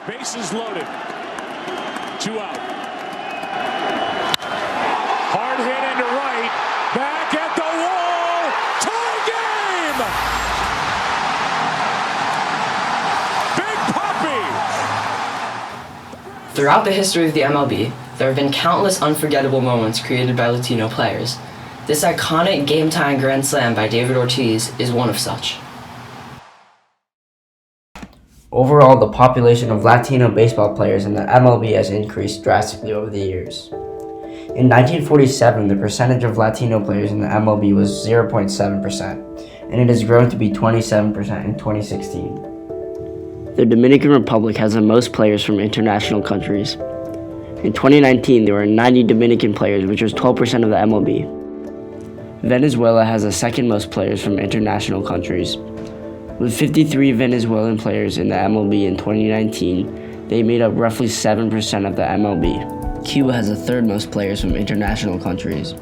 Bases loaded. 2 out. Hard hit into right. Back at the wall. Tie game! Big Papi! Throughout the history of the MLB, there have been countless unforgettable moments created by Latino players. This iconic game-tying grand slam by David Ortiz is one of such. Overall, the population of Latino baseball players in the MLB has increased drastically over the years. In 1947, the percentage of Latino players in the MLB was 0.7%, and it has grown to be 27% in 2016. The Dominican Republic has the most players from international countries. In 2019, there were 90 Dominican players, which was 12% of the MLB. Venezuela has the second most players from international countries. With 53 Venezuelan players in the MLB in 2019, they made up roughly 7% of the MLB. Cuba has the third most players from international countries.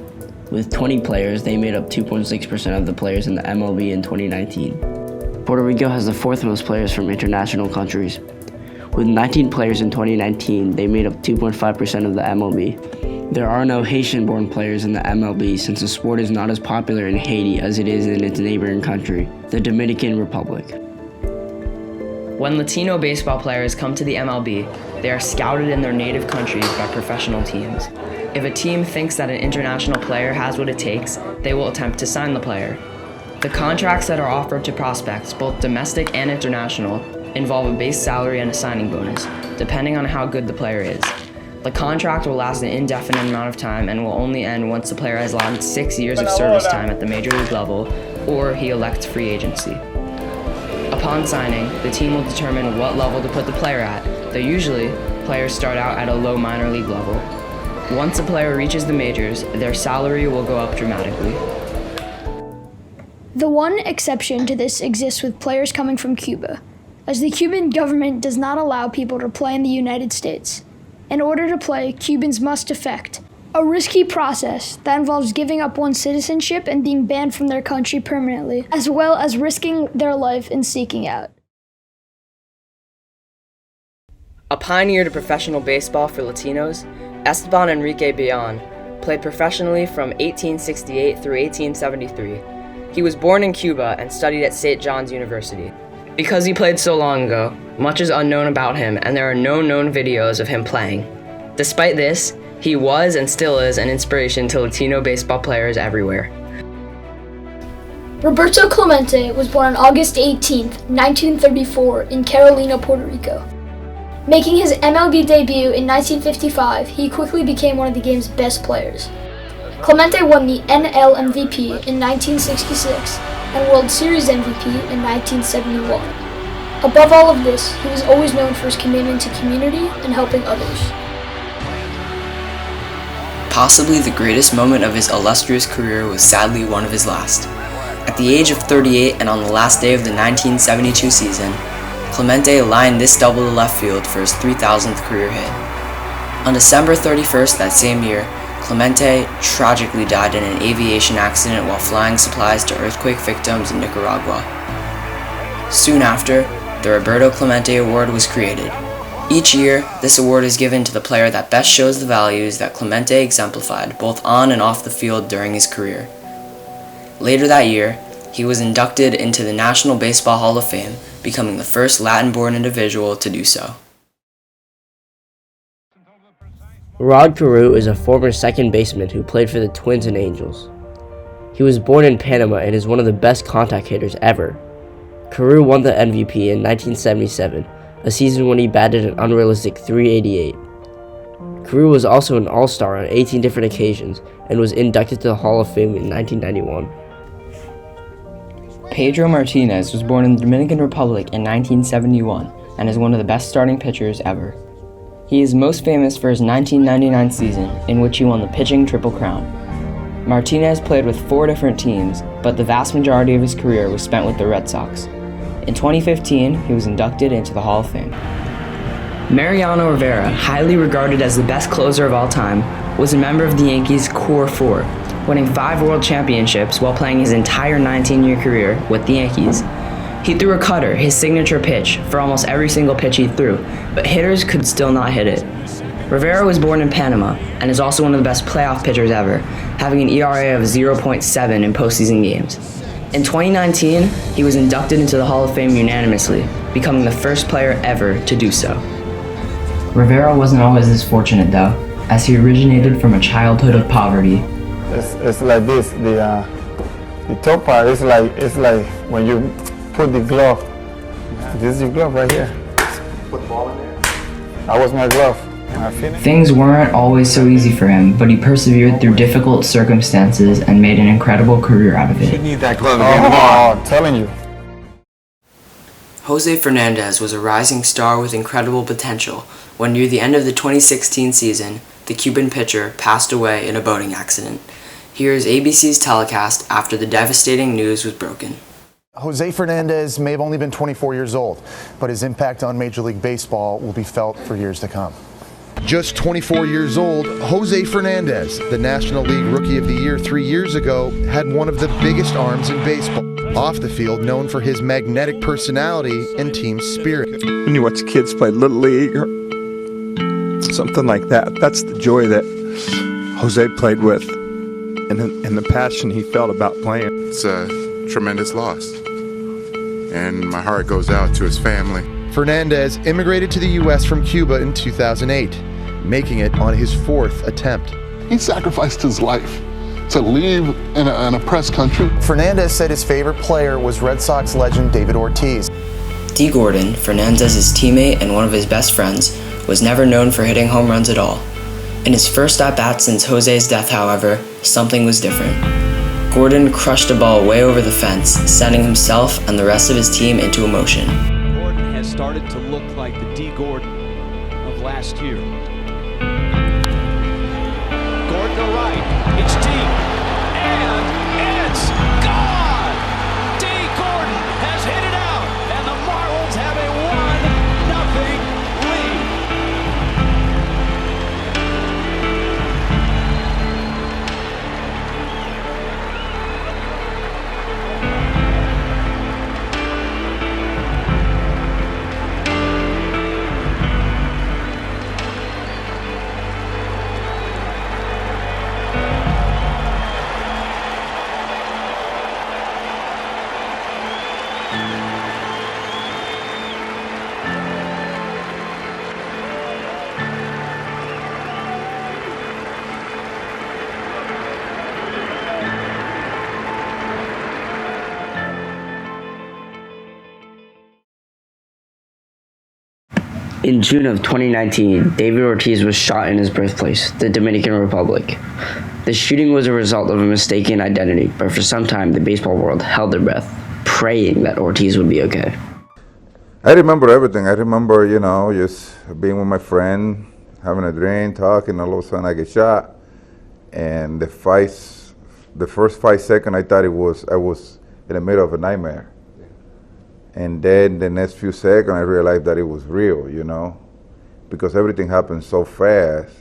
With 20 players, they made up 2.6% of the players in the MLB in 2019. Puerto Rico has the fourth most players from international countries. With 19 players in 2019, they made up 2.5% of the MLB. There are no Haitian-born players in the MLB since the sport is not as popular in Haiti as it is in its neighboring country, the Dominican Republic. When Latino baseball players come to the MLB, they are scouted in their native countries by professional teams. If a team thinks that an international player has what it takes, they will attempt to sign the player. The contracts that are offered to prospects, both domestic and international, involve a base salary and a signing bonus, depending on how good the player is. The contract will last an indefinite amount of time and will only end once the player has logged 6 years of service time at the major league level or he elects free agency. Upon signing, the team will determine what level to put the player at, though usually, players start out at a low minor league level. Once a player reaches the majors, their salary will go up dramatically. The one exception to this exists with players coming from Cuba, as the Cuban government does not allow people to play in the United States. In order to play, Cubans must defect, a risky process that involves giving up one's citizenship and being banned from their country permanently, as well as risking their life in seeking out. A pioneer to professional baseball for Latinos, Esteban Enrique Billon played professionally from 1868 through 1873. He was born in Cuba and studied at St. John's University. Because he played so long ago, much is unknown about him and there are no known videos of him playing. Despite this, he was and still is an inspiration to Latino baseball players everywhere. Roberto Clemente was born on August 18, 1934 in Carolina, Puerto Rico. Making his MLB debut in 1955, he quickly became one of the game's best players. Clemente won the NL MVP in 1966 and World Series MVP in 1971. Above all of this, he was always known for his commitment to community and helping others. Possibly the greatest moment of his illustrious career was sadly one of his last. At the age of 38 and on the last day of the 1972 season, Clemente lined this double to left field for his 3,000th career hit. On December 31st that same year, Clemente tragically died in an aviation accident while flying supplies to earthquake victims in Nicaragua. Soon after, the Roberto Clemente Award was created. Each year, this award is given to the player that best shows the values that Clemente exemplified both on and off the field during his career. Later that year, he was inducted into the National Baseball Hall of Fame, becoming the first Latin-born individual to do so. Rod Carew is a former second baseman who played for the Twins and Angels. He was born in Panama and is one of the best contact hitters ever. Carew won the MVP in 1977, a season when he batted an unrealistic .388. Carew was also an All-Star on 18 different occasions and was inducted to the Hall of Fame in 1991. Pedro Martinez was born in the Dominican Republic in 1971 and is one of the best starting pitchers ever. He is most famous for his 1999 season, in which he won the pitching Triple Crown. Martinez played with 4 different teams, but the vast majority of his career was spent with the Red Sox. In 2015, he was inducted into the Hall of Fame. Mariano Rivera, highly regarded as the best closer of all time, was a member of the Yankees' Core Four, winning 5 world championships while playing his entire 19-year career with the Yankees. He threw a cutter, his signature pitch, for almost every single pitch he threw, but hitters could still not hit it. Rivera was born in Panama and is also one of the best playoff pitchers ever, having an ERA of 0.7 in postseason games. In 2019, he was inducted into the Hall of Fame unanimously, becoming the first player ever to do so. Rivera wasn't always this fortunate though, as he originated from a childhood of poverty. It's like this, the top part is like when you put the glove. This is your glove right here. Put the ball in there. That was my glove. Things weren't always so easy for him, but he persevered through difficult circumstances and made an incredible career out of it. You need that glove again. Oh, I'm telling you. Jose Fernandez was a rising star with incredible potential when near the end of the 2016 season, the Cuban pitcher passed away in a boating accident. Here is ABC's telecast after the devastating news was broken. Jose Fernandez may have only been 24 years old, but his impact on Major League Baseball will be felt for years to come. Just 24 years old, Jose Fernandez, the National League Rookie of the Year 3 years ago, had one of the biggest arms in baseball. Off the field, known for his magnetic personality and team spirit. When you watch kids play Little League or something like that, that's the joy that Jose played with and the passion he felt about playing. It's a tremendous loss, and my heart goes out to his family. Fernandez immigrated to the U.S. from Cuba in 2008, making it on his 4th attempt. He sacrificed his life to leave in a press country. Fernandez said his favorite player was Red Sox legend David Ortiz. D. Gordon, Fernandez's teammate and one of his best friends, was never known for hitting home runs at all. In his first at-bat since Jose's death, however, something was different. Gordon crushed a ball way over the fence, sending himself and the rest of his team into emotion. Gordon has started to look like the D. Gordon of last year. Gordon to right, it's deep, and it's gone! D. Gordon has hit it out, and the Marlins have a 1-0 lead. In June of 2019, David Ortiz was shot in his birthplace, the Dominican Republic. The shooting was a result of a mistaken identity, but for some time the baseball world held their breath, praying that Ortiz would be okay. I remember everything. I remember, just being with my friend, having a drink, talking, all of a sudden I get shot. And the first 5 seconds I thought I was in the middle of a nightmare. And then the next few seconds, I realized that it was real, because everything happened so fast.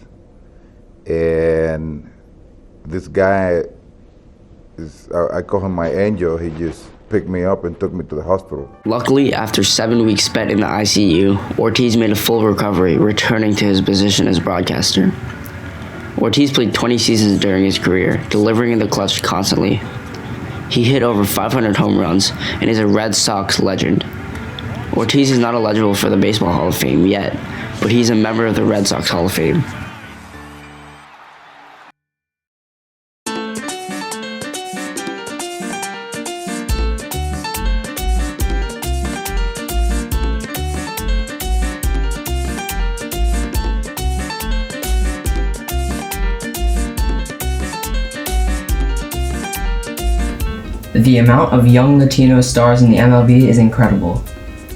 And this guy, I call him my angel, he just picked me up and took me to the hospital. Luckily, after 7 weeks spent in the ICU, Ortiz made a full recovery, returning to his position as broadcaster. Ortiz played 20 seasons during his career, delivering in the clutch constantly. He hit over 500 home runs and is a Red Sox legend. Ortiz is not eligible for the Baseball Hall of Fame yet, but he's a member of the Red Sox Hall of Fame. The amount of young Latino stars in the MLB is incredible.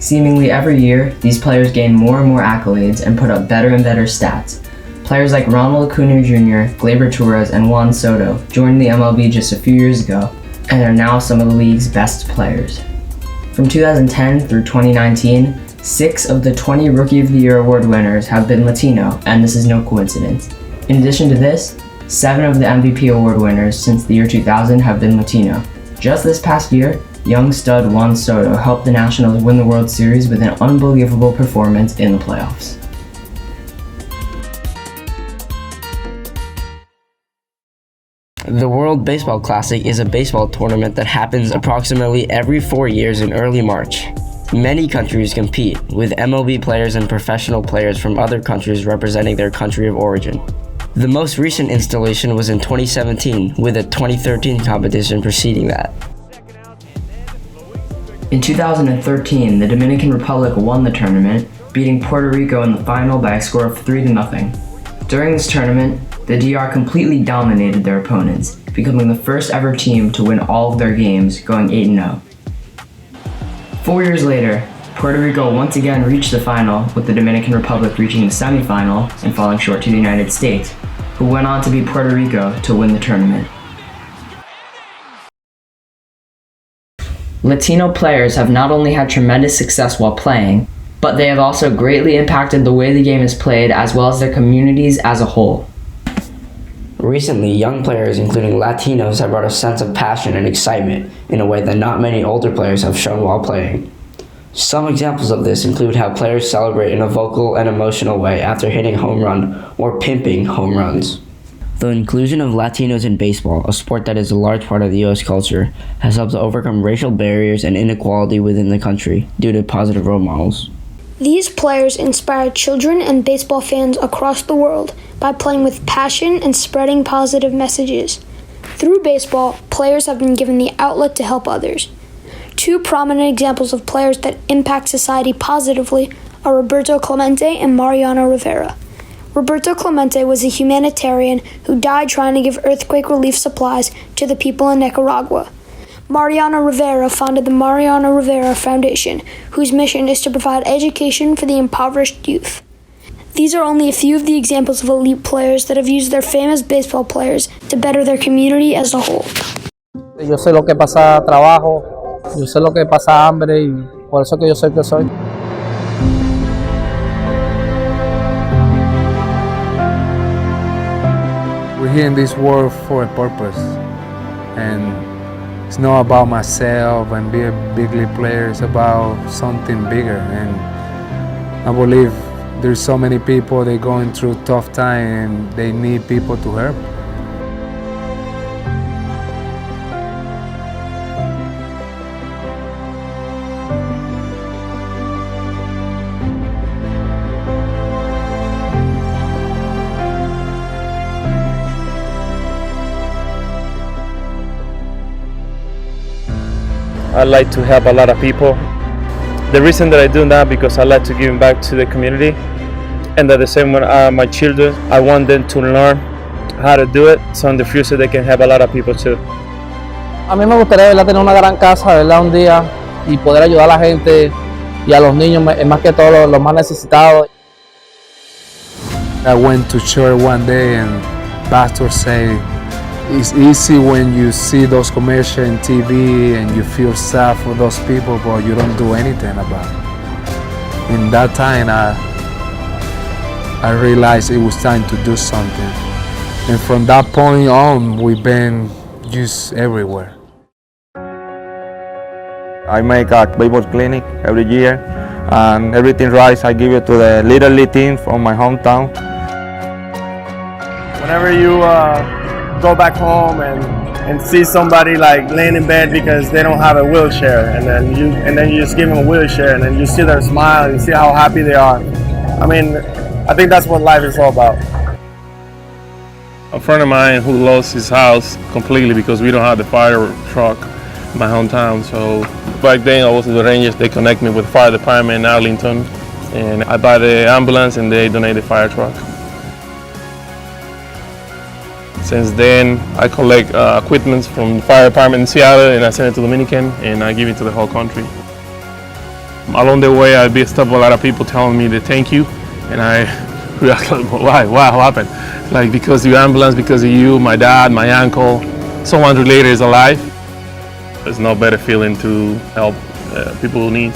Seemingly every year, these players gain more and more accolades and put up better and better stats. Players like Ronald Acuna Jr., Gleyber Torres, and Juan Soto joined the MLB just a few years ago and are now some of the league's best players. From 2010 through 2019, 6 of the 20 Rookie of the Year award winners have been Latino, and this is no coincidence. In addition to this, 7 of the MVP award winners since the year 2000 have been Latino. Just this past year, young stud Juan Soto helped the Nationals win the World Series with an unbelievable performance in the playoffs. The World Baseball Classic is a baseball tournament that happens approximately every 4 years in early March. Many countries compete, with MLB players and professional players from other countries representing their country of origin. The most recent installation was in 2017, with a 2013 competition preceding that. In 2013, the Dominican Republic won the tournament, beating Puerto Rico in the final by a score of 3-0. During this tournament, the DR completely dominated their opponents, becoming the first ever team to win all of their games, going 8-0. 4 years later, Puerto Rico once again reached the final, with the Dominican Republic reaching the semifinal and falling short to the United States, who went on to beat Puerto Rico to win the tournament. Latino players have not only had tremendous success while playing, but they have also greatly impacted the way the game is played as well as their communities as a whole. Recently, young players, including Latinos, have brought a sense of passion and excitement in a way that not many older players have shown while playing. Some examples of this include how players celebrate in a vocal and emotional way after hitting a home run or pimping home runs. The inclusion of Latinos in baseball, a sport that is a large part of the U.S. culture, has helped to overcome racial barriers and inequality within the country due to positive role models. These players inspire children and baseball fans across the world by playing with passion and spreading positive messages. Through baseball, players have been given the outlet to help others. Two prominent examples of players that impact society positively are Roberto Clemente and Mariano Rivera. Roberto Clemente was a humanitarian who died trying to give earthquake relief supplies to the people in Nicaragua. Mariano Rivera founded the Mariano Rivera Foundation, whose mission is to provide education for the impoverished youth. These are only a few of the examples of elite players that have used their fame as baseball players to better their community as a whole. Yo sé lo que pasa trabajo, yo sé lo que pasa hambre y por eso que yo soy que soy. We're here in this world for a purpose, and it's not about myself and being a big league player. It's about something bigger, and I believe there's so many people they're going through tough time and they need people to help. I like to help a lot of people. The reason that I do that because I like to give back to the community, and at the same time, my children, I want them to learn how to do it, so in the future they can help a lot of people too. A mí me gustaría, ¿verdad?, tener una gran casa, ¿verdad?, un día y poder ayudar a la gente y a los niños, más que todo los más necesitados. I went to church one day and pastor said, it's easy when you see those commercials on TV and you feel sad for those people, but you don't do anything about it. In that time, I realized it was time to do something. And from that point on, we've been used everywhere. I make a baseball clinic every year, and everything rise, I give it to the Little League team from my hometown. Whenever you go back home and see somebody like laying in bed because they don't have a wheelchair, and then you just give them a wheelchair, and then you see their smile, and you see how happy they are. I mean, I think that's what life is all about. A friend of mine who lost his house completely because we don't have the fire truck in my hometown. So back then I was with the Rangers. They connect me with the fire department in Arlington, and I buy the ambulance and they donate the fire truck. Since then, I collect equipment from the fire department in Seattle, and I send it to Dominican, and I give it to the whole country. Along the way, I be stopped a lot of people telling me that thank you, and I react like, why? What happened? Like, because your ambulance, because of you, my dad, my uncle, someone related is alive. There's no better feeling to help people who need.